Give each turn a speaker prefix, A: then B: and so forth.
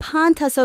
A: 500